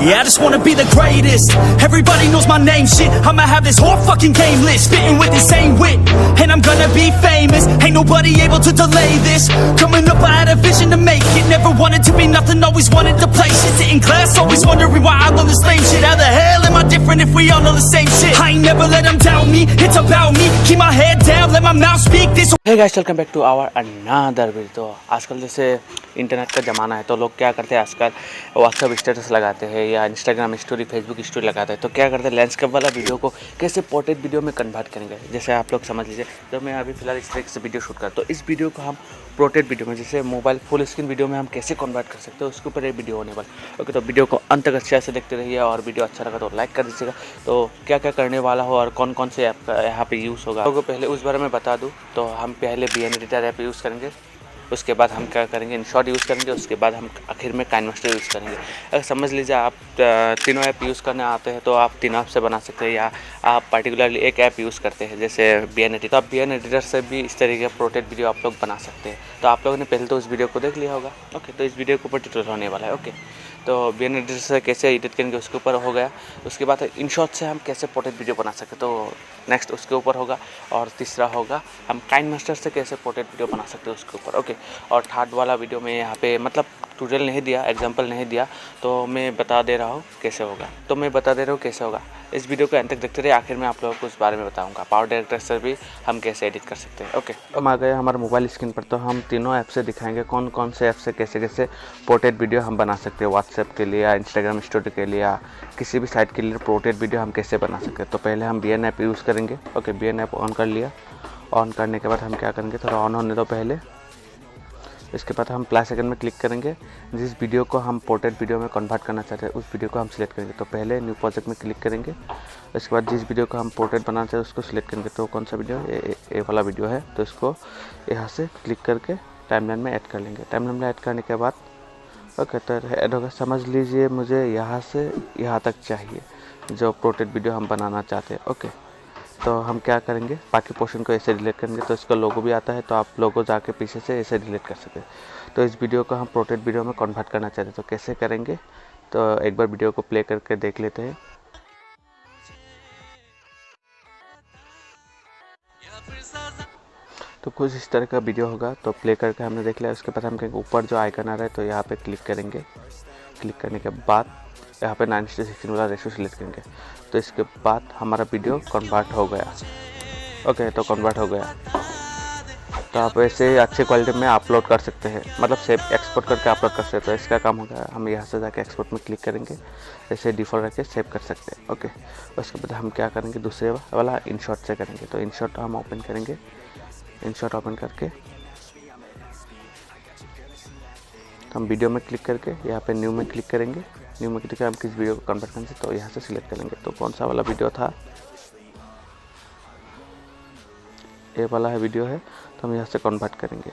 Yeah, I just wanna be the greatest. Everybody knows my name, shit. I'ma have this whole fucking game list, spitting with insane wit, and I'm gonna be famous. Ain't nobody able to delay this. Coming up, I had a vision to make it. Never wanted to be nothing, always wanted to play shit. Sit in class, always wondering why I love this lame shit. How the hell am I different if we all know the same shit? I ain't never let them down me. It's about me. Keep my head down, let my mouth speak. This. Hey guys, welcome back to our another video। तो आजकल जैसे internet का ज़माना है तो लोग क्या करते हैं आजकल व्हाट्सअप स्टेटस लगाते हैं या इंस्टाग्राम स्टोरी, फेसबुक स्टोरी लगाते हैं। तो क्या करते हैं लैंडस्केप वाला वीडियो को कैसे पोर्ट्रेट वीडियो में कन्वर्ट करेंगे। जैसे आप लोग समझ लीजिए, जब मैं अभी फिलहाल इस तरह से वीडियो शूट कर, तो इस वीडियो को हम पोर्ट्रेट वीडियो में, जैसे मोबाइल फुल स्क्रीन वीडियो में हम कैसे कन्वर्ट कर सकते हैं, उसके ऊपर ये वीडियो होने वाला। ओके, तो वीडियो को अंत तक अच्छे से देखते रहिए और वीडियो अच्छा लगा तो लाइक कर दीजिएगा। तो क्या क्या करने वाला हो और कौन कौन से ऐप यहाँ पे यूज़ होगा तो पहले उस बारे में बता दूँ। तो हम पहले VN एडिटर ऐप यूज़ करेंगे, उसके बाद हम क्या करेंगे इनशॉट यूज़ करेंगे, उसके बाद हम आखिर में काइनमास्टर यूज़ करेंगे। अगर समझ लीजिए आप तीनों ऐप यूज़ करने आते हैं तो आप तीनों ऐप से बना सकते हैं, या आप पर्टिकुलरली एक ऐप यूज़ करते हैं जैसे VN एडिटर, तो आप VN एडिटर से भी इस तरीके का पोर्ट्रेट वीडियो आप लोग बना सकते हैं। तो आप लोगों ने पहले तो उस वीडियो को देख लिया होगा। ओके, तो इस वीडियो के ऊपर ट्यूटोरियल होने वाला है। ओके, तो VN एडिटर से कैसे एडिट करेंगे उसके ऊपर हो गया। उसके बाद इनशॉट से हम कैसे पोर्ट्रेट वीडियो बना सकते हैं, तो नेक्स्ट उसके ऊपर होगा। और तीसरा होगा हम काइनमास्टर से कैसे पोर्ट्रेट वीडियो बना सकते हैं उसके ऊपर। ओके, और थर्ड वाला वीडियो में यहाँ पे मतलब ट्यूटोरियल नहीं दिया, एग्जांपल नहीं दिया, तो मैं बता दे रहा हूँ कैसे होगा। इस वीडियो को अंत तक देखते रहिए, आखिर में आप लोगों को उस बारे में बताऊंगा। पावर डायरेक्टर से भी हम कैसे एडिट कर सकते हैं। ओके, हम आ गए हमारे मोबाइल स्क्रीन पर। तो हम तीनों ऐप से दिखाएंगे कौन कौन से ऐप से कैसे कैसे पोर्ट्रेट वीडियो हम बना सकते हैं, व्हाट्सएप के लिए या इंस्टाग्राम स्टोरी के लिए या किसी भी साइट के लिए पोर्ट्रेट वीडियो हम कैसे बना सकते हैं। तो पहले हम VN ऐप यूज़ करेंगे। ओके, VN ऐप ऑन कर लिया। ऑन करने के बाद हम क्या करेंगे, थोड़ा ऑन होने दो पहले। इसके बाद हम प्लस आइकन में क्लिक करेंगे। जिस वीडियो को हम पोर्ट्रेट वीडियो में कन्वर्ट करना चाहते हैं उस वीडियो को हम सिलेक्ट करेंगे। तो पहले न्यू प्रोजेक्ट में क्लिक करेंगे। इसके बाद जिस वीडियो को हम पोर्ट्रेट बनाना चाहते हैं उसको सिलेक्ट करेंगे। तो कौन सा वीडियो है, ये वाला वीडियो है। तो इसको यहाँ से क्लिक करके टाइमलाइन में ऐड कर लेंगे। टाइमलाइन में ऐड करने के बाद ओके, तो ऐड होगा। समझ लीजिए मुझे यहाँ से यहाँ तक चाहिए जो पोर्ट्रेट वीडियो हम बनाना चाहते हैं। ओके, तो हम क्या करेंगे, बाकी पोर्शन को ऐसे डिलीट करेंगे। तो इसका लोगो भी आता है, तो आप लोगो जाके पीछे से ऐसे डिलीट कर सकते हैं। तो इस वीडियो को हम पोर्ट्रेट वीडियो में कन्वर्ट करना चाहते हैं, तो कैसे करेंगे, तो एक बार वीडियो को प्ले करके देख लेते हैं। तो कुछ इस तरह का वीडियो होगा। तो प्ले करके हमने देख लिया। उसके बाद हम कहेंगे ऊपर जो आइकन आ रहा है तो यहाँ पे क्लिक करेंगे। क्लिक करने के बाद यहाँ पे 9:16 वाला रेशियो सिलेक्ट करेंगे। तो इसके बाद हमारा वीडियो कन्वर्ट हो गया। ओके, तो कन्वर्ट हो गया। तो आप ऐसे अच्छी क्वालिटी में अपलोड कर सकते हैं, मतलब सेव एक्सपोर्ट करके अपलोड कर सकते हैं। तो इसका काम हो गया। हम यहाँ से जाके एक्सपोर्ट में क्लिक करेंगे, ऐसे डिफ़ॉल्ट रख के सेव कर सकते हैं। ओके, उसके बाद हम क्या करेंगे, दूसरे वाला इनशॉट से करेंगे। तो इनशॉट हम ओपन करेंगे। इनशॉट ओपन करके हम वीडियो में क्लिक करके यहाँ पे न्यू में क्लिक करेंगे। न्यू में क्लिक करके हम किस वीडियो को कन्वर्ट करेंगे तो यहाँ से सिलेक्ट करेंगे। तो कौन सा वाला वीडियो था, ये वाला है वीडियो है, तो हम यहाँ से कन्वर्ट करेंगे।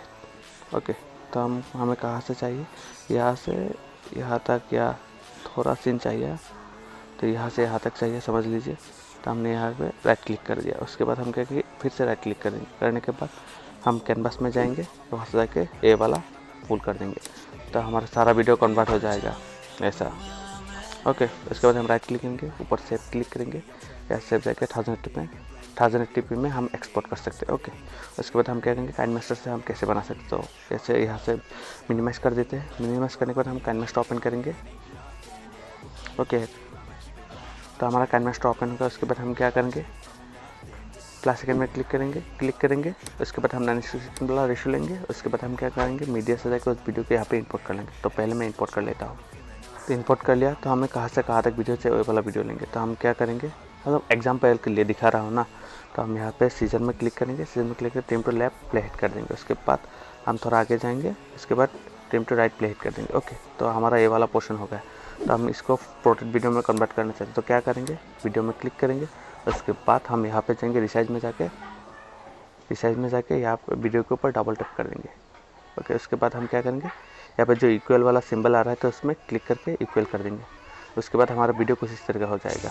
ओके, तो हमें कहाँ से चाहिए, यहाँ से यहाँ तक या थोड़ा सीन चाहिए, तो यहाँ से यहाँ तक चाहिए समझ लीजिए। तो हमने यहाँ पे राइट क्लिक कर दिया। उसके बाद हम क्या करेंगे, फिर से राइट क्लिक करेंगे। करने के बाद हम कैनवास में जाएंगे, तो वहाँ से जाके ये वाला फुल कर देंगे। तो हमारा सारा वीडियो कन्वर्ट हो जाएगा ऐसा। ओके, उसके बाद हम राइट क्लिक करेंगे, ऊपर सेव क्लिक करेंगे, या सेव जाके 1080p में हम एक्सपोर्ट कर सकते हैं। ओके, उसके बाद हम क्या करेंगे, काइनमास्टर से हम कैसे बना सकते हैं। तो जैसे यहाँ से मिनिमाइज़ कर देते हैं। मिनिमाइज़ करने के बाद हम काइनमास्टर ओपन करेंगे। ओके, तो हमारा काइनमास्टर ओपन होगा। उसके बाद हम क्या करेंगे, प्लस आइकन में क्लिक करेंगे। उसके बाद हम 9:16 वाला रेशियो लेंगे। उसके बाद हम क्या करेंगे, मीडिया से जाकर उस वीडियो को यहाँ पे इंपोर्ट कर लेंगे। तो पहले मैं इंपोर्ट कर लेता हूँ। तो इंपोर्ट कर लिया। तो हमें कहाँ से कहाँ तक वीडियो चाहिए, वो वाला वीडियो लेंगे। तो हम क्या करेंगे, मतलब एग्जाम्पल के लिए दिखा रहा हूँ ना। तो हम यहाँ पे सीजन में क्लिक करेंगे। सीजन में क्लिक करके trim to left play hit कर देंगे। उसके बाद हम थोड़ा आगे जाएंगे। उसके बाद trim to right play hit कर देंगे। ओके, तो हमारा ये वाला पोर्शन हो गया। तो हम इसको पोर्ट्रेट वीडियो में कन्वर्ट करना चाहते हैं। तो क्या करेंगे, वीडियो में क्लिक करेंगे। उसके बाद हम यहाँ पे जाएंगे रिसाइज में जाके यहाँ पे वीडियो के ऊपर डबल टैप कर देंगे। ओके, उसके बाद हम क्या करेंगे, यहाँ पे जो इक्वल वाला सिंबल आ रहा है तो उसमें क्लिक करके इक्वल कर देंगे। उसके बाद हमारा वीडियो कुछ इस तरह का हो जाएगा।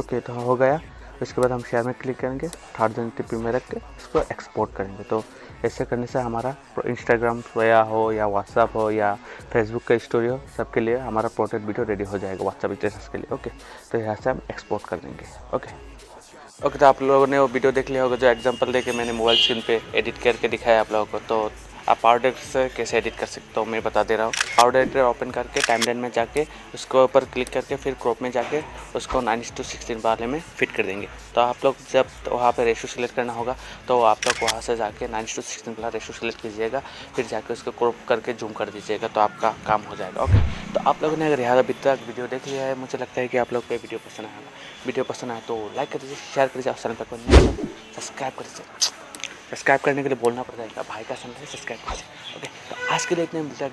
ओके, तो हो गया। उसके बाद हम शेयर में क्लिक करेंगे, 1080p में रख के इसको एक्सपोर्ट करेंगे। तो ऐसे करने से हमारा इंस्टाग्राम हो या व्हाट्सअप हो या फेसबुक का स्टोरी हो, सबके लिए हमारा पोर्ट्रेट वीडियो रेडी हो जाएगा व्हाट्सअप स्टेटस के लिए। ओके, तो यहाँ से हम एक्सपोर्ट कर देंगे। ओके, तो आप लोगों ने वो वीडियो देख लिया होगा जो एग्जांपल देके मैंने मोबाइल स्क्रीन पे एडिट करके दिखाया आप लोगों को। तो आप पावर डायरेक्टर से कैसे एडिट कर सकते हो मैं बता दे रहा हूँ। पावर डायरेक्टर ओपन करके टाइमलाइन में जाके उसको ऊपर क्लिक करके फिर क्रॉप में जाके उसको 9:16 वाले में फिट कर देंगे। तो आप लोग जब वहाँ पे रेशो सिलेक्ट करना होगा तो आप लोग वहाँ से जाके 9:16 वाला रेशो सिलेक्ट कीजिएगा, फिर जाके उसको क्रॉप करके जूम कर दीजिएगा, तो आपका काम हो जाएगा। ओके, तो आप लोगों ने अगर यहाँ अभी तक वीडियो देख लिया है, मुझे लगता है कि आप लोग को वीडियो पसंद आएगा। वीडियो पसंद आए तो लाइक कर दीजिए, शेयर कर दीजिए और चैनल पर सब्सक्राइब कर दीजिए। सब्सक्राइब करने के लिए बोलना पड़ जाएगा, भाई का चैनल है सब्सक्राइब कर दीजिए। ओके, तो आज के लिए इतने मिलते हैं।